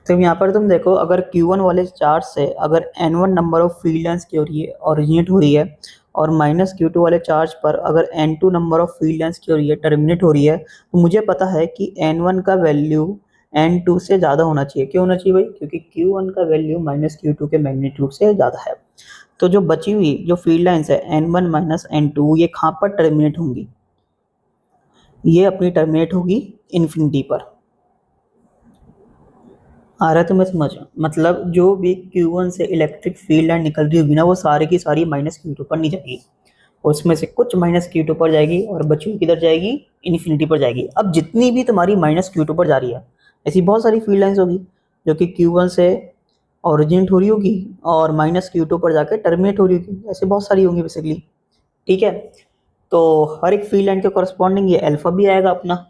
तो यहाँ पर तुम देखो, अगर Q1 वाले चार्ज से अगर N1 number of field lines की ओरिजिनेट हो रही है और माइनस Q2 वाले चार्ज पर अगर N2 number of field lines की टर्मिनेट हो रही है, तो मुझे पता है कि N1 का वैल्यू N2 से ज़्यादा होना चाहिए। क्यों होना चाहिए भाई? क्योंकि Q1 का वैल्यू माइनस Q2 के मैग्नीट्यूड से ज़्यादा है। तो जो बची हुई जो फील्ड लाइंस है N1 माइनस N2, ये कहाँ पर टर्मिनेट होंगी? ये अपनी टर्मिनेट होगी इन्फिनिटी पर। आ रहा है तुम्हें समझ? मतलब जो भी Q1 से इलेक्ट्रिक फील्ड लाइन निकल रही होगी ना, वो सारी की सारी माइनस Q2 पर नहीं जाएगी, उसमें से कुछ माइनस Q2 पर जाएगी और बची हुई किधर जाएगी? इन्फिनिटी पर जाएगी। अब जितनी भी तुम्हारी माइनस Q2 पर जा रही है, ऐसी बहुत सारी फील्ड लाइंस होगी जो कि Q1 से ओरिजिनेट हो रही होगी और माइनस Q2 पर जाकर टर्मिनेट हो रही होगी। ऐसे बहुत सारी होंगी बेसिकली। ठीक है, तो हर एक फील्ड लाइन के कॉरस्पॉन्डिंग ये अल्फा भी आएगा अपना।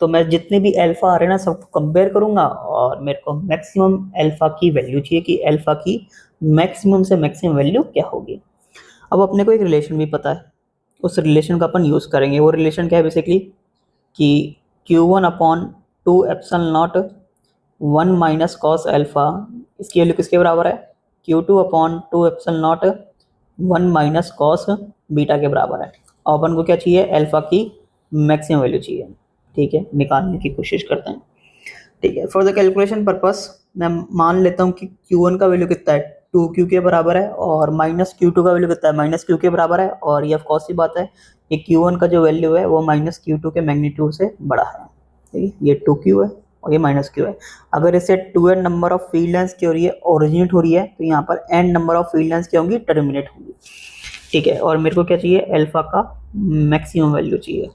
तो मैं जितने भी अल्फा आ रहे हैं ना, सबको कंपेयर करूंगा और मेरे को मैक्सिमम अल्फा की वैल्यू चाहिए कि अल्फा की मैक्सिमम से मैक्सिमम वैल्यू क्या होगी। अब अपने को एक रिलेशन भी पता है, उस रिलेशन का अपन यूज़ करेंगे। वो रिलेशन क्या है बेसिकली कि Q1 upon 2 epsilon not 1 minus cos alpha, इसकी वैल्यू किसके बराबर है? Q2 upon 2 epsilon not 1 minus cos beta के बराबर है। और अपन को क्या चाहिए? अल्फा की मैक्सिमम वैल्यू चाहिए। ठीक है, निकालने की कोशिश करते हैं। ठीक है, फॉर द कैलकुलेशन पर्पस मैं मान लेता हूँ कि Q1 का वैल्यू कितना है? 2q के बराबर है, और माइनस Q2 का वैल्यू कितना है? माइनस q के बराबर है। और ये ऑफकोर्स सी बात है कि Q1 का जो वैल्यू है वो माइनस Q2 के मैग्नीट्यूड से बड़ा है। ठीक है, ये 2q है और ये माइनस q है। अगर इसे 2n number of field lines की ओरिजिनेट हो रही है, तो यहाँ पर n number of field lines क्या होंगी? टर्मिनेट होंगी। ठीक है, और मेरे को क्या चाहिए? अल्फा का मैक्सिमम वैल्यू चाहिए।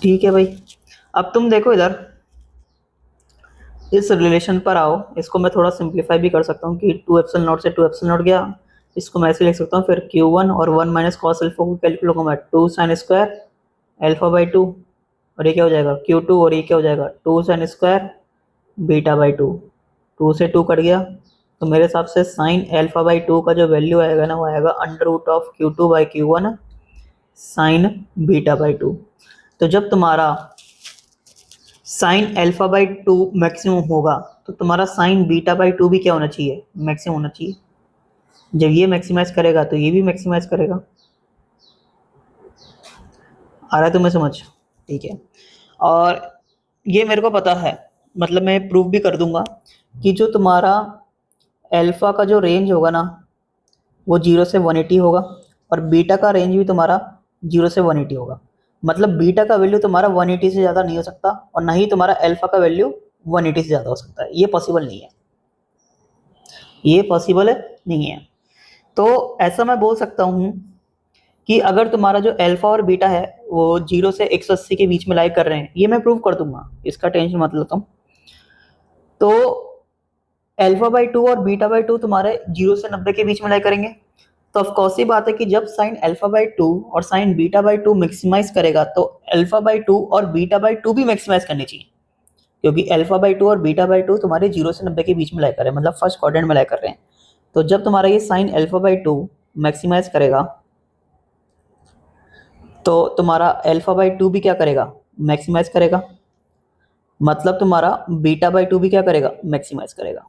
ठीक है भाई, अब तुम देखो इधर इस रिलेशन पर आओ। इसको मैं थोड़ा सिंप्लीफाई भी कर सकता हूँ कि 2 एप्सिलॉन नॉट से 2 एप्सिलॉन नॉट गया, इसको मैं ऐसे लिख सकता हूँ। फिर Q1 और 1 माइनस कॉस अल्फा को कैलकुलेट करूँगा मैं, 2 साइन स्क्वायर अल्फा बाई 2, और ये क्या हो जाएगा? Q2, और ये क्या हो जाएगा? 2 साइन स्क्वायर बीटा बाई 2। 2 से 2 कट गया, तो मेरे हिसाब से साइन अल्फा बाई 2 का जो वैल्यू आएगा ना, वो आएगा under root of Q2 by Q1 sine beta by 2। तो जब तुम्हारा साइन अल्फा बाई 2 मैक्सिमम होगा, तो तुम्हारा साइन बीटा बाई 2 भी क्या होना चाहिए? मैक्सिमम होना चाहिए। जब ये मैक्सिमाइज करेगा तो ये भी मैक्सिमाइज करेगा। आ रहा है तुम्हें समझ? ठीक है, और ये मेरे को पता है, मतलब मैं प्रूव भी कर दूंगा कि जो तुम्हारा अल्फा का जो रेंज होगा ना, वो 0 से 180 होगा, और बीटा का रेंज भी तुम्हारा 0 से 180 होगा। मतलब बीटा का वैल्यू तुम्हारा 180 से ज़्यादा नहीं हो सकता, और ना ही तुम्हारा अल्फा का वैल्यू 180 से ज़्यादा हो सकता है। ये पॉसिबल नहीं है, ये पॉसिबल नहीं है। तो ऐसा मैं बोल सकता हूँ कि अगर तुम्हारा जो अल्फा और बीटा है वो 0 से 180 के बीच में लाई कर रहे हैं, ये मैं प्रूव कर दूंगा, इसका टेंशन मत लो तुम। तो अल्फा बाई 2 और बीटा बाई 2 तुम्हारे 0 से 90 के बीच में लाई करेंगे। तो ऑफकोर्स ही बात है कि जब साइन अल्फा बाई 2 और साइन बीटा बाई 2 मैक्सिमाइज करेगा, तो अल्फा बाई 2 और बीटा बाई 2 भी मैक्सिमाइज करनी चाहिए, क्योंकि अल्फा बाई 2 और बीटा बाई 2 तुम्हारे 0 से 90 के बीच में लाई कर रहे हैं, मतलब फर्स्ट क्वाड्रेंट में लाई कर रहे हैं। तो जब तुम्हारा ये साइन अल्फा बाई 2 मैक्सिमाइज करेगा, तो तुम्हारा अल्फा बाई 2 भी क्या करेगा? मैक्सिमाइज करेगा। मतलब तुम्हारा बीटा बाई 2 भी क्या करेगा? मैक्सिमाइज करेगा।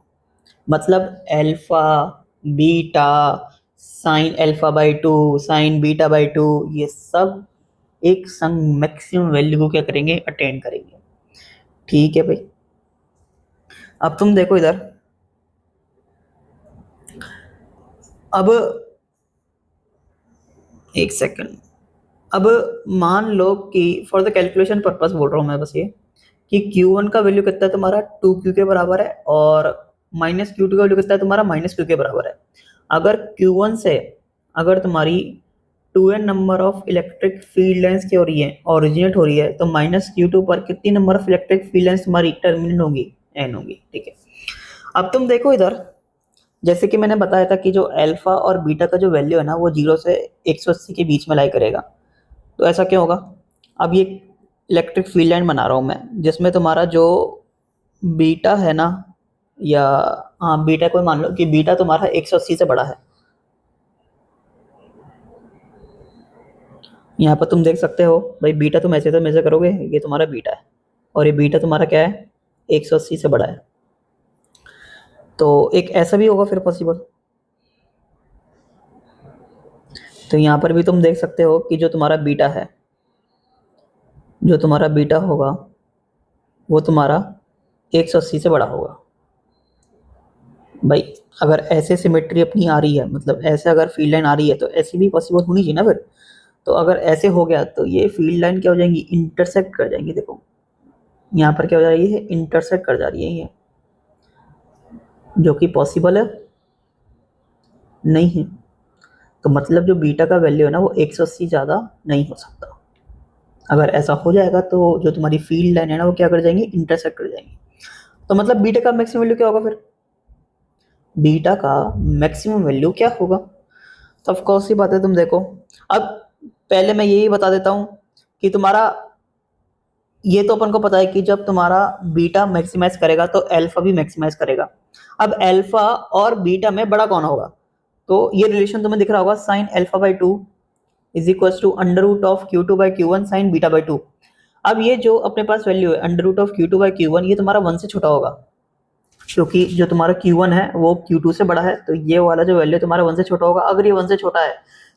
मतलब alpha, beta, sign alpha by 2, sign beta by 2, ये सब एक संग मैक्सिमम वैल्यू को क्या करेंगे? अटेंड करेंगे। ठीक है भाई, अब तुम देखो इधर, अब एक सेकंड, अब मान लो कि फॉर द कैलकुलेशन पर्पस बोल रहा हूँ मैं बस ये, कि Q1 का वैल्यू कितना है तुम्हारा? 2Q के बराबर है, और माइनस Q2 का वैल्यू कितना है तुम्हारा? माइनस Q के बराबर है। अगर Q1 से अगर तुम्हारी 2n number of electric field lines की ओरिजिनेट हो रही है, तो माइनस Q2 पर कितनी number of electric field lines तुम्हारी टर्मिनेट होगी? n होगी। ठीक है, अब तुम देखो इधर, जैसे कि मैंने बताया था कि जो अल्फा और बीटा का जो वैल्यू है ना, वो 0 से 180 के बीच में लाई करेगा। तो ऐसा क्यों होगा? अब ये इलेक्ट्रिक फील्ड लाइन बना रहा हूँ मैं, जिसमें तुम्हारा जो बीटा है ना, या हाँ बीटा कोई मान लो कि बीटा तुम्हारा 180 से बड़ा है। यहाँ पर तुम देख सकते हो भाई, बीटा तुम ऐसे तो मेजर करोगे, ये तुम्हारा बीटा है और ये बीटा तुम्हारा क्या है, 180 से बड़ा है। तो एक ऐसा भी होगा फिर पॉसिबल। तो यहाँ पर भी तुम देख सकते हो कि जो तुम्हारा बीटा है, जो तुम्हारा बीटा होगा वो तुम्हारा 180 से बड़ा होगा। भाई अगर ऐसे सिमेट्री अपनी आ रही है, मतलब ऐसे अगर फील्ड लाइन आ रही है तो ऐसी भी पॉसिबल होनी चाहिए ना फिर। तो अगर ऐसे हो गया तो ये फील्ड लाइन क्या हो जाएंगी, इंटरसेक्ट कर जाएंगी। देखो यहाँ पर क्या हो जा रही है, इंटरसेक्ट कर जा रही है ये, जो कि पॉसिबल है नहीं है। तो मतलब जो बीटा का वैल्यू है ना वो 180 ज़्यादा नहीं हो सकता। अगर ऐसा हो जाएगा तो जो तुम्हारी फील्ड लाइन है ना वो क्या कर जाएंगी, इंटरसेक्ट कर जाएंगी। तो मतलब बीटा का मैक्सिमम वैल्यू क्या होगा फिर, बीटा का मैक्सिमम वैल्यू क्या होगा। तो ऑफकोर्स ये बात है, तुम देखो। अब पहले मैं यही बता देता हूँ कि तुम्हारा, ये तो अपन को पता है कि जब तुम्हारा बीटा मैक्सिमाइज करेगा तो अल्फा भी मैक्सिमाइज करेगा। अब अल्फा और बीटा में बड़ा कौन होगा, तो ये रिलेशन तुम्हें दिख रहा होगा, sine alpha by 2 is equal to under root of Q2 by Q1 sine beta by 2। अब ये जो अपने पास वैल्यू है under root of Q2 by Q1, ये तुम्हारा 1 से छोटा होगा, क्योंकि जो तुम्हारा Q1 है वो Q2 से बड़ा है। तो ये वाला जो वैल्यू तुम्हारा 1 से छोटा होगा। अगर ये 1 से छोटा है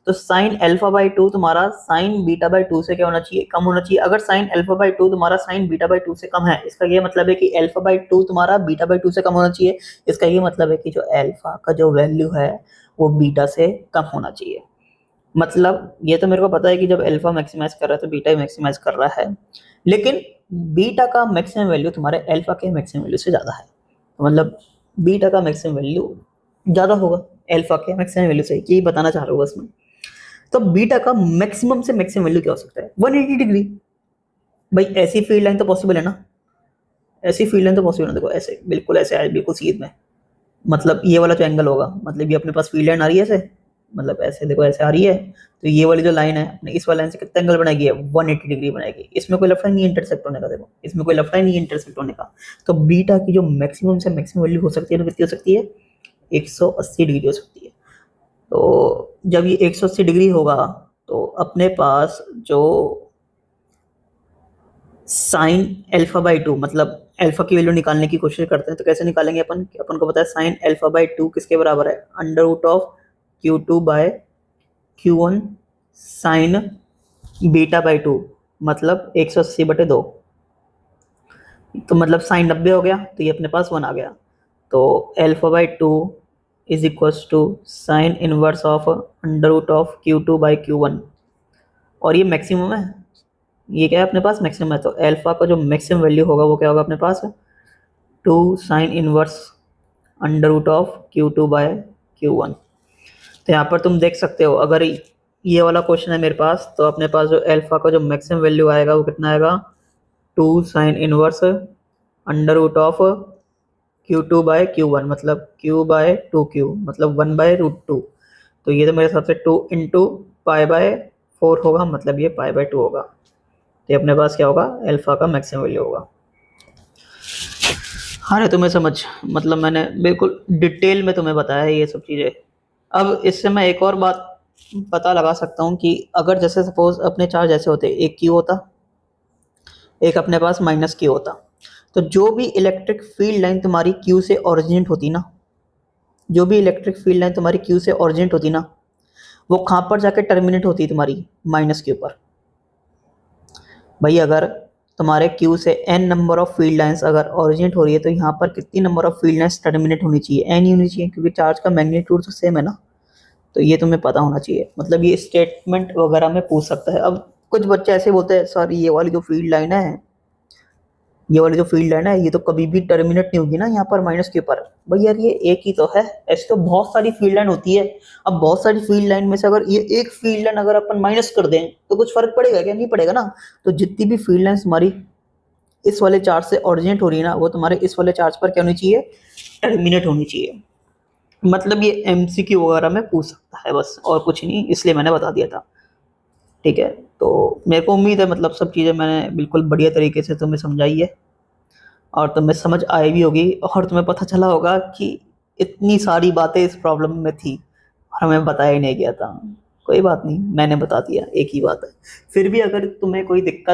तो साइन अल्फा बाई 2 तुम्हारा साइन बीटा बाई 2 से क्या होना चाहिए, कम होना चाहिए। अगर साइन अल्फा बाई 2 तुम्हारा साइन बीटा बाई 2 से कम है, इसका ये मतलब है कि अल्फा बाई 2 तुम्हारा बीटा बाई 2 से कम होना चाहिए। इसका ये मतलब है कि जो अल्फा का जो वैल्यू है वो बीटा से कम होना चाहिए। मतलब ये तो मेरे को पता है कि जब अल्फा मैक्सिमाइज कर रहा है तो बीटा मैक्सिमाइज कर रहा है, लेकिन बीटा का मैक्सिमम वैल्यू तुम्हारे अल्फा के मैक्सिमम वैल्यू से ज़्यादा है। तो मतलब बीटा का मैक्सिमम वैल्यू ज़्यादा होगा अल्फा के मैक्सिमम वैल्यू से, यही बताना चाह रहा हूँ बस मैं। तो बीटा का मैक्सिमम से मैक्सिमम वैल्यू क्या हो सकता है, 180 डिग्री। भाई ऐसी फील्ड लाइन तो पॉसिबल है ना, ऐसी फील्ड लाइन तो पॉसिबल है। देखो ऐसे बिल्कुल ऐसे आए, बिल्कुल सीध में, मतलब ये वाला जो एंगल होगा, मतलब ये अपने पास फील्ड लाइन आ रही है ऐसे, मतलब ऐसे देखो ऐसे आ रही है। तो ये वाली जो लाइन है अपने इस वाली लाइन से कितना एंगल बनाएगी, 180 डिग्री बनाएगी। इसमें कोई लफड़ा नहीं है इंटरसेक्ट होने का, देखो इसमें कोई लफड़ा नहीं है इंटरसेक्ट होने का। तो बीटा की जो मैक्सिमम से मैक्सिमम वैल्यू हो सकती है, तो कितनी हो सकती है, 180 डिग्री हो सकती है। तो जब ये 180 डिग्री होगा तो अपने पास जो साइन अल्फा बाई 2, मतलब अल्फा की वैल्यू निकालने की कोशिश करते हैं, तो कैसे निकालेंगे अपन, अपन को पता है साइन अल्फा बाई 2 किसके बराबर है, under root of Q2 by Q1 sine beta by 2, मतलब 180/2। तो मतलब साइन 90 हो गया, तो ये अपने पास 1 आ गया। तो alpha by 2 is equals to sine inverse of under root of Q2 by Q1, और ये मैक्सिमम है, ये क्या है अपने पास मैक्सिमम है। तो अल्फा का जो मैक्सिमम वैल्यू होगा वो क्या होगा अपने पास, 2 sine inverse under root of Q2 by Q1। तो यहाँ पर तुम देख सकते हो, अगर ये वाला क्वेश्चन है मेरे पास, तो अपने पास जो अल्फा का जो मैक्सिमम वैल्यू आएगा वो कितना आएगा, 2 sine inverse under root of Q2 by Q1, मतलब Q बाय 2Q, मतलब 1/√2। तो ये तो मेरे हिसाब से 2 इंटू π/4 होगा, मतलब ये π/2 होगा। तो अपने पास क्या होगा, अल्फा का मैक्सिमम वैल्यू होगा। हाँ तुम्हें समझ, मतलब मैंने बिल्कुल डिटेल में तुम्हें बताया है ये सब चीज़ें। अब इससे मैं एक और बात पता लगा सकता हूँ कि अगर जैसे सपोज अपने चार्ज ऐसे होते, एक Q होता, एक अपने पास माइनस Q होता, तो जो भी इलेक्ट्रिक फील्ड लाइन तुम्हारी Q से ओरिजिनेट होती ना, जो भी इलेक्ट्रिक फील्ड लाइन तुम्हारी Q से ओरिजिनेट होती ना, वो कहाँ पर जाके टर्मिनेट होती है तुम्हारी, माइनस Q पर। भाई अगर तुम्हारे Q से n number of field lines अगर ओरिजिनेट हो रही है, तो यहाँ पर कितनी number of field lines terminate होनी चाहिए, n ही होनी चाहिए, क्योंकि चार्ज का मैग्नीट्यूड तो सेम है ना। तो ये तुम्हें पता होना चाहिए, मतलब ये स्टेटमेंट वगैरह में पूछ सकता है। अब कुछ बच्चे ऐसे बोलते हैं सर ये वाली जो फील्ड लाइन है, ये वाली जो फील्ड लाइन है ये तो कभी भी टर्मिनेट नहीं होगी ना यहाँ पर माइनस के ऊपर। भाई यार ये एक ही तो है, ऐसे तो बहुत सारी फील्ड लाइन होती है। अब बहुत सारी फील्ड लाइन में से अगर ये एक फील्ड लाइन अगर अपन माइनस कर दें तो कुछ फर्क पड़ेगा क्या, नहीं पड़ेगा ना। तो जितनी भी फील्ड लाइन तुम्हारी इस वाले चार्ज से ओरिजिनेट हो रही है ना, वो तुम्हारे इस वाले चार्ज पर क्या होनी चाहिए, टर्मिनेट होनी चाहिए। मतलब ये MCQ वगैरह में पूछ सकता है बस, और कुछ नहीं, इसलिए मैंने बता दिया था। ठीक है, तो मेरे को उम्मीद है मतलब सब चीज़ें मैंने बिल्कुल बढ़िया तरीके से तुम्हें समझाई है। और तुम्हें समझ आई भी होगी और तुम्हें पता चला होगा कि इतनी सारी बातें इस प्रॉब्लम में थी और हमें बताया ही नहीं गया था। कोई बात नहीं, मैंने बता दिया, एक ही बात है। फिर भी अगर तुम्हें कोई दिक्कत